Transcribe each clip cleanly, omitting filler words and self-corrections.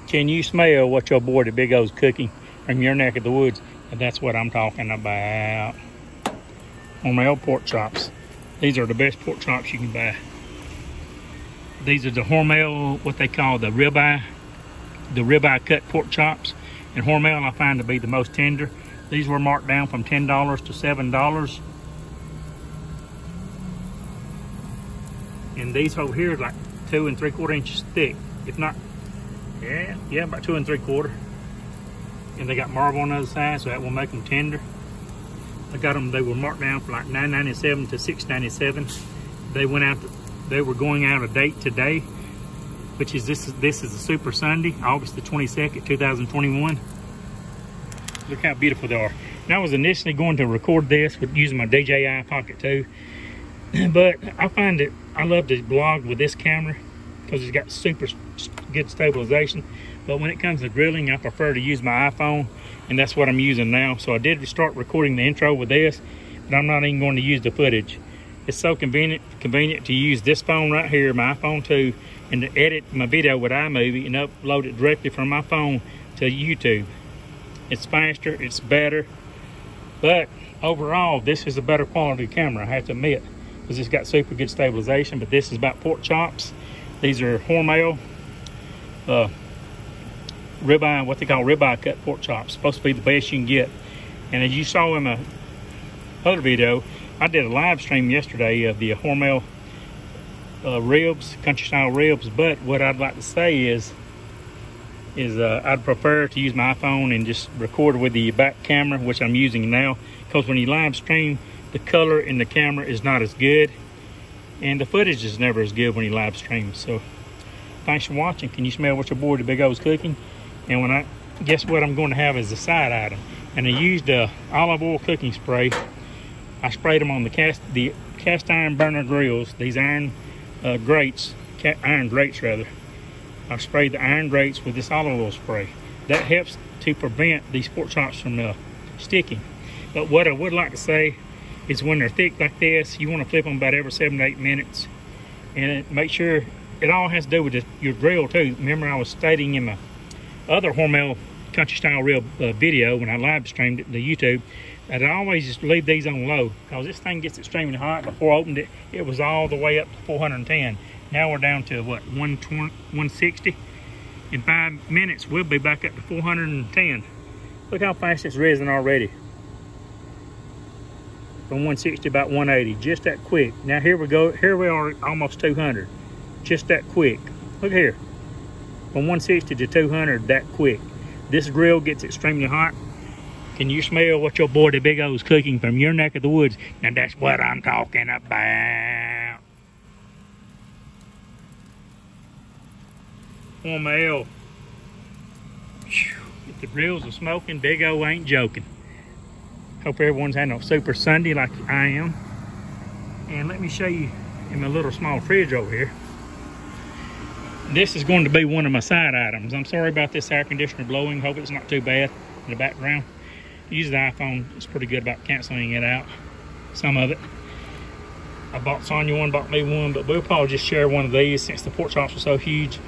Can you smell what your boy the Big O's cooking from your neck of the woods? And that's what I'm talking about. Hormel pork chops. These are the best pork chops you can buy. These are the Hormel, what they call the ribeye cut pork chops. And Hormel I find to be the most tender. These were marked down from $10 to $7. And these over here is like 2 3/4 inches thick. If not, yeah, about 2 3/4. And they got marble on the other side, so that will make them tender. I got them, they were marked down for like $9.97 to $6.97. They were going out of date today, which is this is a Super Sunday, August the 22nd, 2021. Look how beautiful they are. And I was initially going to record this with using my DJI Pocket 2, but I find that I love to vlog with this camera because it's got super good stabilization. But when it comes to grilling, I prefer to use my iPhone, and that's what I'm using now. So I did start recording the intro with this, but I'm not even going to use the footage. It's so convenient to use this phone right here, my iPhone 2, and to edit my video with iMovie and upload it directly from my phone to YouTube. It's faster, it's better, but overall, this is a better quality camera, I have to admit, because it's got super good stabilization. But this is about pork chops. These are Hormel ribeye, what they call ribeye cut pork chops. Supposed to be the best you can get. And as you saw in my other video, I did a live stream yesterday of the Hormel ribs, country style ribs. But what I'd like to say is I'd prefer to use my iPhone and just record with the back camera, which I'm using now, because when you live stream, the color in the camera is not as good, and the footage is never as good when you live stream. So thanks for watching. Can you smell what your boy the Big O's cooking? And guess what I'm going to have as a side item. And I used olive oil cooking spray. I sprayed them on the cast iron burner grills, these iron grates rather. I sprayed the iron grates with this olive oil spray. That helps to prevent these pork chops from sticking. But what I would like to say is when they're thick like this, you want to flip them about every 7 to 8 minutes. And make sure, it all has to do with your grill too. Remember, I was stating in my other Hormel country style rib video when I live streamed it to YouTube, that I always just leave these on low, because this thing gets extremely hot. Before I opened it, it was all the way up to 410. Now we're down to what, 120, 160? In 5 minutes, we'll be back up to 410. Look how fast it's risen already. From 160 about 180, just that quick. Now here we go, here we are almost 200. Just that quick. Look here, from 160 to 200 that quick. This grill gets extremely hot. Can you smell what your boy the Big O's cooking from your neck of the woods? Now that's what I'm talking about. Hormel. If the grills are smoking, Big O ain't joking. Hope everyone's having a super Sunday like I am. And let me show you in my little small fridge over here. This is going to be one of my side items. I'm sorry about this air conditioner blowing. Hope it's not too bad in the background. Use the iPhone, it's pretty good about canceling it out, some of it. I bought Sonya one, bought me one, but we'll probably just share one of these since the pork chops are so huge.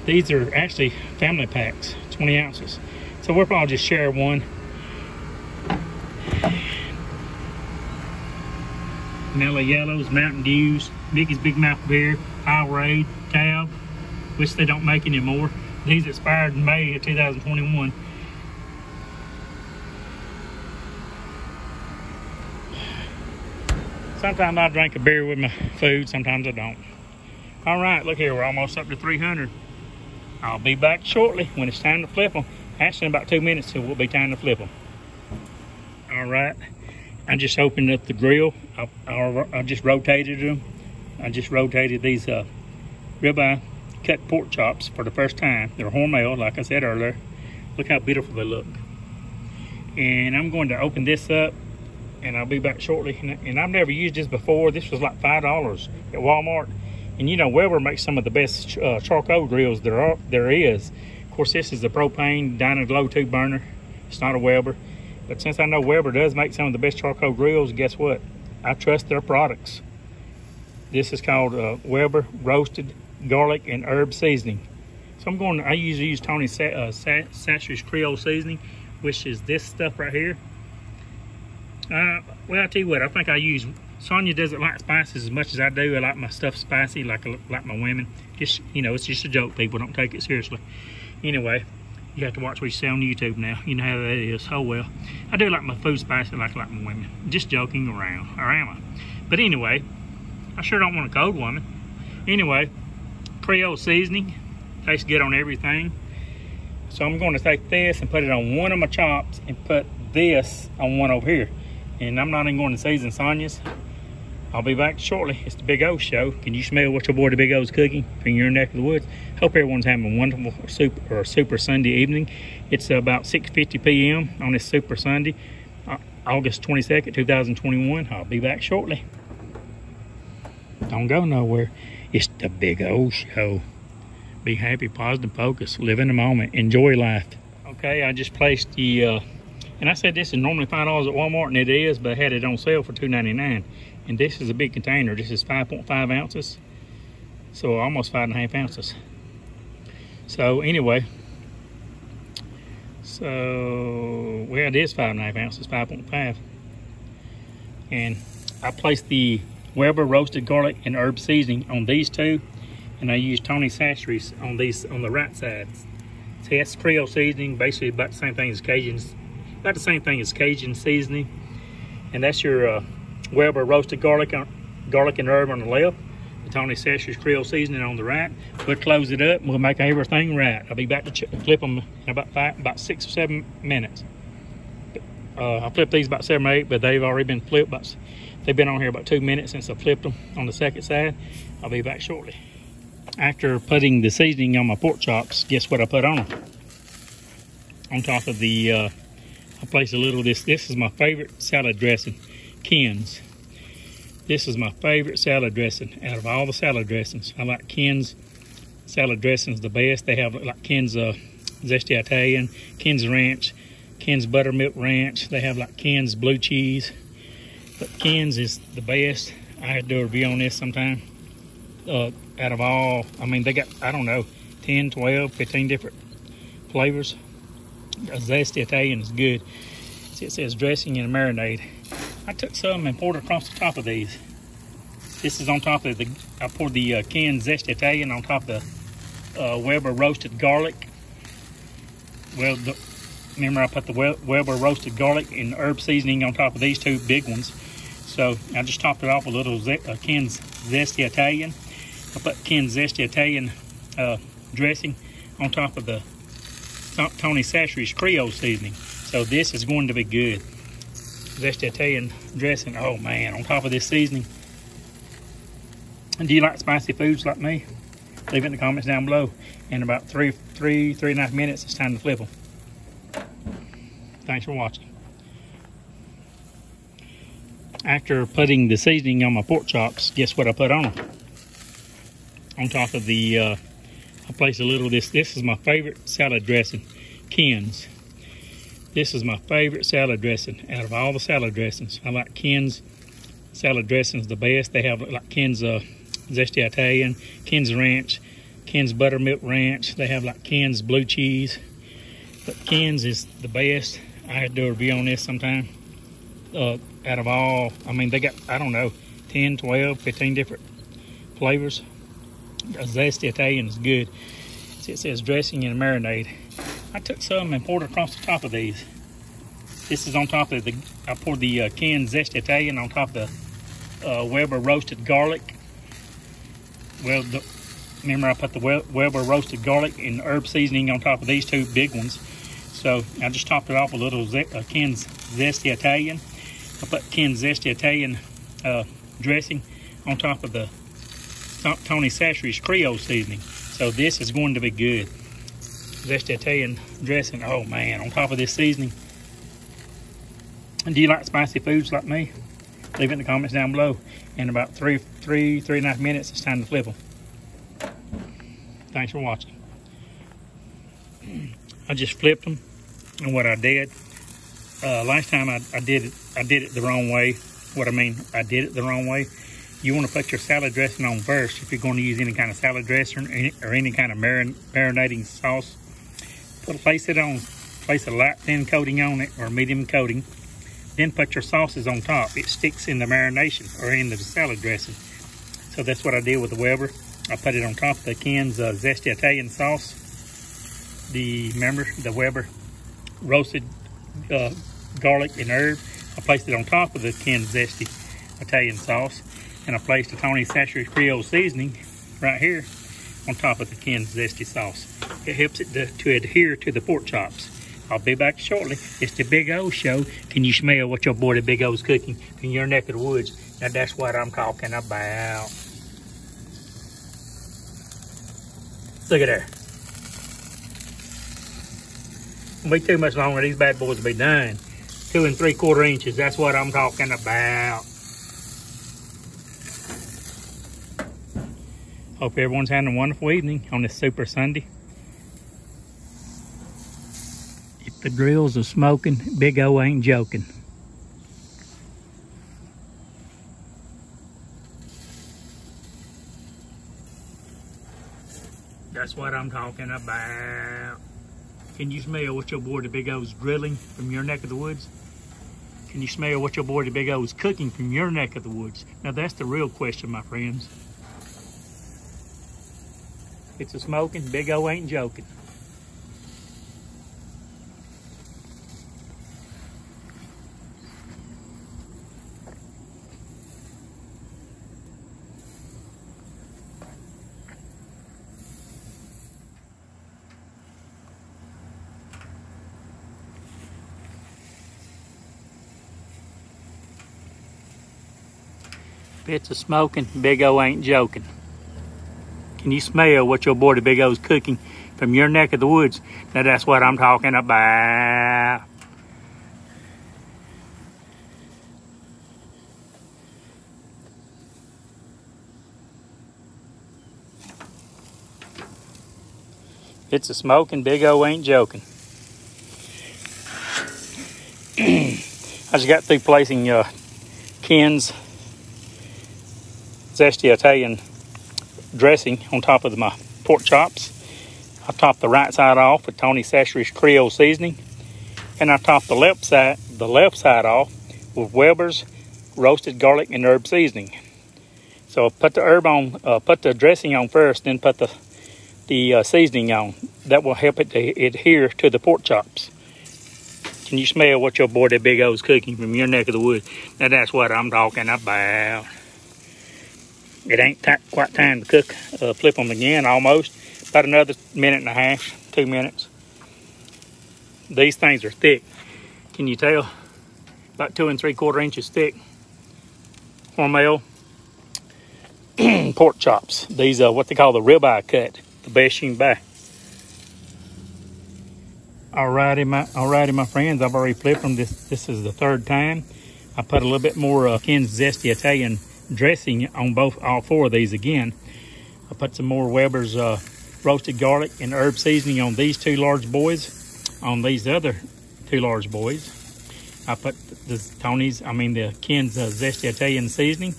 These are actually family packs, 20 ounces. So we'll probably just share one. Vanilla Yellows, Mountain Dews, Mickey's Big Mouth Beer, Powerade, Tab, which they don't make anymore. These expired in May of 2021. Sometimes I drink a beer with my food, sometimes I don't. All right, look here, we're almost up to 300. I'll be back shortly when it's time to flip them. Actually, in about 2 minutes, it will be time to flip them. All right, I just opened up the grill. I just rotated them. I just rotated these ribeye cut pork chops for the first time. They're Hormel, like I said earlier. Look how beautiful they look. And I'm going to open this up, and I'll be back shortly. And I've never used this before. This was like $5 at Walmart. And you know, Weber makes some of the best charcoal grills there is. Of course, this is a propane Dyna-Glow 2 burner. It's not a Weber. But since I know Weber does make some of the best charcoal grills, guess what? I trust their products. This is called Weber Roasted Garlic and Herb Seasoning. So I usually use Tony Chachere's Creole seasoning, which is this stuff right here. Well, I'll tell you what, I think I use, Sonia doesn't like spices as much as I do. I like my stuff spicy, like my women. Just, you know, it's just a joke, people. Don't take it seriously. Anyway, you have to watch what you say on YouTube now. You know how that is. Oh, well. I do like my food spicy like my women. Just joking around, or am I? But anyway, I sure don't want a cold woman. Anyway, Creole seasoning. Tastes good on everything. So I'm going to take this and put it on one of my chops and put this on one over here. And I'm not even going to season Sonia's. I'll be back shortly. It's the Big O Show. Can you smell what your boy the Big O's cooking from your neck of the woods? Hope everyone's having a wonderful super Sunday evening. It's about 6:50 p.m. on this Super Sunday, August 22nd, 2021. I'll be back shortly. Don't go nowhere. It's the Big O Show. Be happy, positive, focused, live in the moment, enjoy life. Okay, I just placed the, and I said this is normally $5 at Walmart, and it is, but I had it on sale for $2.99. And this is a big container. This is 5.5 ounces, so almost 5.5 ounces. So anyway, so well, it is 5.5 ounces, 5.5. And I placed the Weber roasted garlic and herb seasoning on these two. And I use Tony Chachere's on these on the right side. See, that's Creole seasoning, basically about the same thing as Cajun seasoning. And that's your Weber roasted garlic and herb on the left. The Tony Chachere's Creole seasoning on the right. We'll close it up and we'll make everything right. I'll be back to flip them in about 6 or 7 minutes. I flipped these about 7 or 8, but they've already been flipped. They've been on here about 2 minutes since I flipped them on the second side. I'll be back shortly. After putting the seasoning on my pork chops, guess what I put on them? On top of the, I placed a little of this. This is my favorite salad dressing, Ken's. This is my favorite salad dressing out of all the salad dressings. I like Ken's salad dressings the best. They have like Ken's Zesty Italian, Ken's Ranch, Ken's Buttermilk Ranch. They have like Ken's Blue Cheese. But Ken's is the best. I had to do a review on this sometime. Out of all, I mean, they got, I don't know, 10, 12, 15 different flavors. Zesty Italian is good. See, it says dressing and marinade. I took some and poured it across the top of these. This is on top of I poured the Ken's Zesty Italian on top of the Weber roasted garlic. Well, remember I put the Weber roasted garlic and herb seasoning on top of these two big ones. So I just topped it off with a little Ken's Zesty Italian. I put Ken's Zesty Italian dressing on top of the Tony Chachere's Creole seasoning. So this is going to be good. Zesty Italian dressing, oh man, on top of this seasoning. And do you like spicy foods like me? Leave it in the comments down below. In about 3.5 minutes, it's time to flip them. Thanks for watching. After putting the seasoning on my pork chops, guess what I put on them? On top of the, I placed a little of this. This is my favorite salad dressing, Ken's. This is my favorite salad dressing out of all the salad dressings. I like Ken's salad dressings the best. They have like Ken's Zesty Italian, Ken's Ranch, Ken's Buttermilk Ranch. They have like Ken's Blue Cheese. But Ken's is the best. I had to do a review on this sometime. Out of all, I mean, they got, I don't know, 10, 12, 15 different flavors. Zesty Italian is good. See, it says dressing and marinade. I took some and poured it across the top of these. This is on top of I poured the Ken's Zesty Italian on top of the Weber roasted garlic. Well, remember I put the Weber roasted garlic and herb seasoning on top of these two big ones. So I just topped it off with a little Ken's Zesty Italian. I put Ken's Zesty Italian dressing on top of the Tony Chachere's Creole seasoning. So this is going to be good. Zesty Italian dressing, oh man, on top of this seasoning. And do you like spicy foods like me? Leave it in the comments down below. In about 3.5 minutes, it's time to flip them. Thanks for watching. I just flipped them, and what I did, last time I did it the wrong way. I did it the wrong way. you want to put your salad dressing on first if you're going to use any kind of salad dressing or any kind of marinating sauce. Place a light thin coating on it or medium coating. Then put your sauces on top. It sticks in the marination or in the salad dressing. So that's what I did with the Weber. I put it on top of the Ken's zesty Italian sauce. Remember the Weber roasted garlic and herb. I placed it on top of the Ken's zesty Italian sauce, and I placed the Tony Saturated Creole seasoning right here on top of the Ken's zesty sauce. It helps it to adhere to the pork chops. I'll be back shortly. It's the Big O Show. Can you smell what your boy the Big O's cooking in your neck of the woods? Now that's what I'm talking about. Look at there. Won't be too much longer. These bad boys will be done. 2 3/4 inches. That's what I'm talking about. Hope everyone's having a wonderful evening on this Super Sunday. If the grills are smoking, Big O ain't joking. That's what I'm talking about. Can you smell what your boy the Big O's grilling from your neck of the woods? Can you smell what your boy the Big O's cooking from your neck of the woods? Now that's the real question, my friends. It's a smoking, Big O ain't joking. It's a smoking, Big O ain't joking. Can you smell what your boy the Big O's cooking from your neck of the woods? Now that's what I'm talking about. It's a smoking, Big O ain't joking. I just got through placing Ken's zesty Italian dressing on top of my pork chops. I topped the right side off with Tony Saturated Creole seasoning, and I topped the left side off with Weber's roasted garlic and herb seasoning. So put the herb on, put the dressing on first, then put the seasoning on. That will help it to adhere to the pork chops. Can you smell what your boy the Big O's cooking from your neck of the woods? Now that's what I'm talking about. It ain't quite time to cook. Flip them again, almost. About another 1.5 minutes, 2 minutes. These things are thick. Can you tell? About 2 3/4 inches thick. Hormel pork chops. These are what they call the ribeye cut. The best you can buy. Alrighty, my friends. I've already flipped them. This is the 3rd time. I put a little bit more Ken's zesty Italian dressing on all 4 of these again. I put some more Weber's roasted garlic and herb seasoning on these 2 large boys. On these other 2 large boys, I put the Ken's zesty Italian seasoning.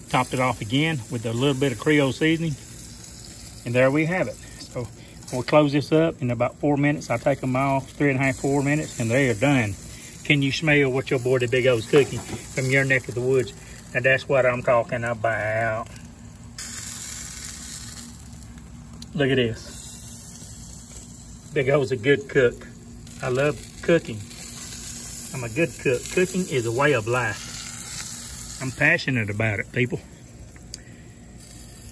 Topped it off again with a little bit of Creole seasoning, and there we have it. So we'll close this up in about 4 minutes. I'll take them off 3.5 4 minutes, and they are done. Can you smell what your boy the Big O's cooking from your neck of the woods? And that's what I'm talking about. Look at this. Big O's a good cook. I love cooking. I'm a good cook. Cooking is a way of life. I'm passionate about it, people.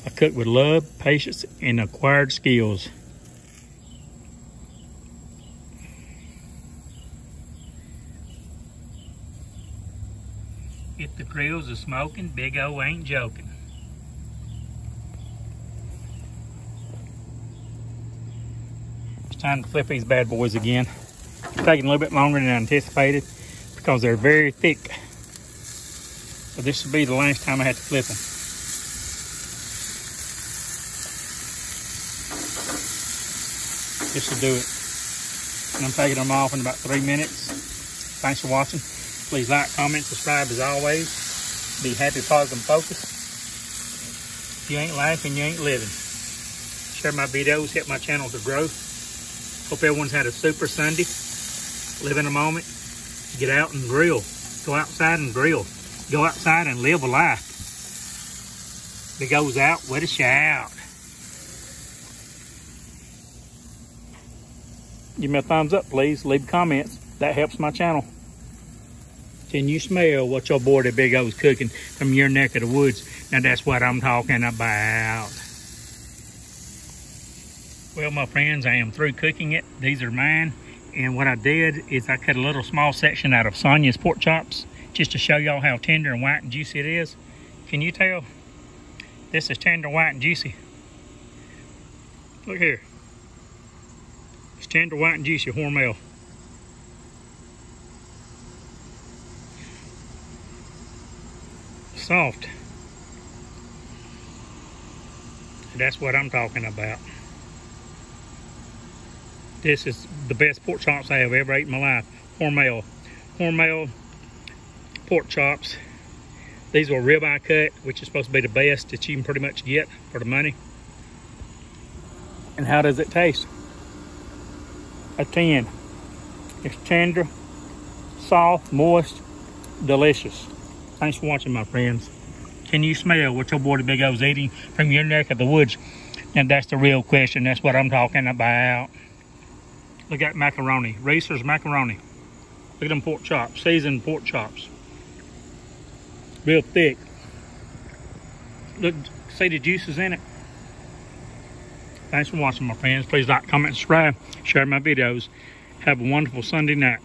I cook with love, patience, and acquired skills. If the grills are smoking, Big O ain't joking. It's time to flip these bad boys again. It's taking a little bit longer than I anticipated because they're very thick. So this will be the last time I have to flip them. This will do it. And I'm taking them off in about 3 minutes. Thanks for watching. Please like, comment, subscribe as always. Be happy, positive, and focused. If you ain't laughing, you ain't living. Share my videos, help my channel to grow. Hope everyone's had a super Sunday. Live in a moment. Get out and grill. Go outside and grill. Go outside and live a life. If it goes out, let it shout. Give me a thumbs up, please. Leave comments. That helps my channel. Can you smell what your boy the Big O's cooking from your neck of the woods? Now that's what I'm talking about. Well, my friends, I am through cooking it. These are mine. And what I did is I cut a little small section out of Sonia's pork chops just to show y'all how tender and white and juicy it is. Can you tell? This is tender, white, and juicy. Look here. It's tender, white, and juicy Hormel. Soft. That's what I'm talking about. This is the best pork chops I have ever ate in my life. Hormel. Hormel pork chops. These were ribeye cut, which is supposed to be the best that you can pretty much get for the money. And how does it taste? A 10. It's tender, soft, moist, delicious. Thanks for watching, my friends. Can you smell what your boy the Big O's eating from your neck of the woods? And that's the real question. That's what I'm talking about. Look at macaroni. Reese's macaroni. Look at them pork chops. Seasoned pork chops. Real thick. Look, see the juices in it. Thanks for watching, my friends. Please like, comment, subscribe, share my videos. Have a wonderful Sunday night.